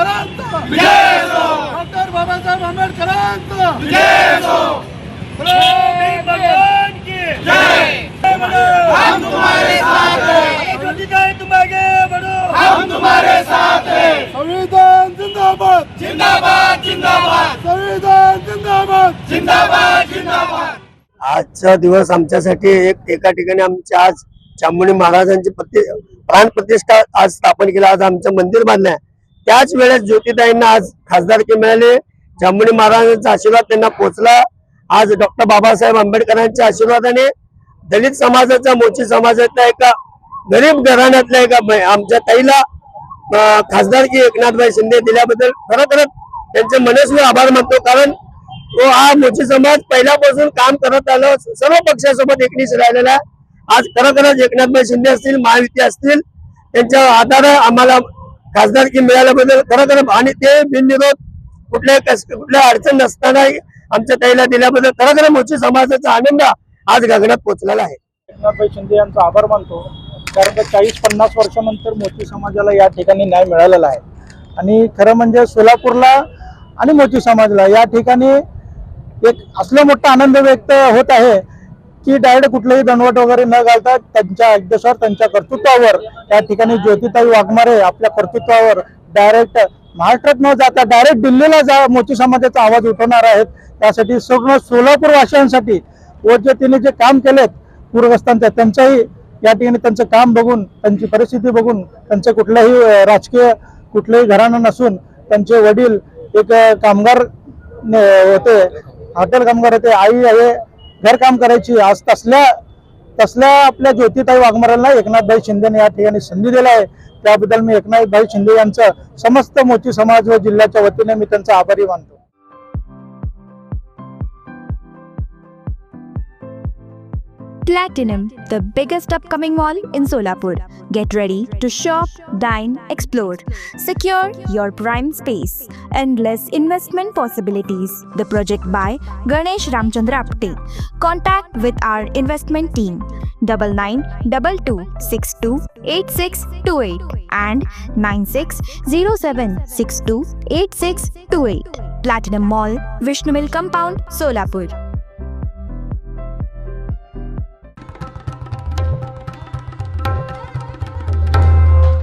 आंबेडकरांचा विजय असो, डॉक्टर बाबासाहेब आंबेडकरांचा विजय असो। बोलो वीर भगवान की जय। हम तुम्हारे साथ हैं, ज्योति जाए तुम आगे बढ़ो, हम तुम्हारे साथ हैं। संविधान जिंदाबाद, जिंदाबाद जिंदाबाद संविधान जिंदाबाद, जिंदाबाद जिंदाबाद। आजचा दिवस आमच्यासाठी एका ठिकाणी आमच्या आज चामुंडी महाराजांची प्राण प्रतिष्ठा आज स्थापन केला, आज आमचं मंदिर बांधलंय। त्याच वेळेस ज्योतिताईंना आज खासदारकी मिळाली, चामुंडी महाराजांचा आशीर्वाद त्यांना पोहोचला। आज डॉक्टर बाबासाहेब आंबेडकरांच्या आशीर्वादाने दलित समाजाचा, मोची समाजातल्या एका गरीब घराण्यातल्या एका आमच्या ताईला खासदारकी एकनाथभाई शिंदे दिल्याबद्दल खरोखरच त्यांचे मनस्वी आभार मानतो। कारण तो हा मोची समाज पहिल्यापासून काम करत आलं, सर्व पक्षासोबत एकनिष्ठ राहिलेला आहे। आज खरोखरच एकनाथभाई शिंदे असतील, महायुती असतील, त्यांच्या आधारे आम्हाला खासदारकी मिळाल्याबद्दल खरोखर, आणि ते बिनविरोध कुठल्या अडचण नसताना आमच्या ताईला दिल्याबद्दल खरोखर मोची समाजाचा आनंद आज गगनात पोहोचलेला आहे। एकनाथभाई शिंदे यांचा आभार मानतो, कारण 40-50 वर्षानंतर मोची समाजाला या ठिकाणी न्याय मिळालेला आहे। आणि खरं म्हणजे सोलापूरला आणि मोची समाजाला या ठिकाणी एक असला मोठा आनंद व्यक्त होत आहे की डायरेक्ट कुठलेही दणवट वगैरे न घालता त्यांच्या आदेशावर, त्यांच्या कर्तृत्वावर या ठिकाणी ज्योतिताई वाघमारे आपल्या कर्तृत्वावर डायरेक्ट महाराष्ट्रात न जाता डायरेक्ट दिल्लीला मोची समाजाचा आवाज उठवणार आहेत। त्यासाठी सगळं सोलापूर वासियांसाठी व जे तिने जे काम केलेत पूरग्रस्तांचं, त्यांचंही या ठिकाणी त्यांचं काम बघून, त्यांची परिस्थिती बघून, त्यांचं कुठल्याही राजकीय कुठल्याही घराणं नसून त्यांचे वडील एक कामगार होते, हॉटेल कामगार होते, आई आहे घरकाम करायची। आज तसल्या आपल्या ज्योतिताई वाघमारेला एकनाथभाई शिंदेने या ठिकाणी संधी दिला आहे। त्याबद्दल मी एकनाथभाई शिंदे यांचं समस्त मोची समाज व जिल्ह्याच्या वतीने मी त्यांचा आभारी मानतो। Platinum, the biggest upcoming mall in Solapur. Get ready to shop, dine, explore. Secure your prime space. Endless investment possibilities. The project by Ganesh Ramchandra Apte. Contact with our investment team 9922628628 and 9607628628. Platinum Mall, Vishnu Mill Compound, Solapur.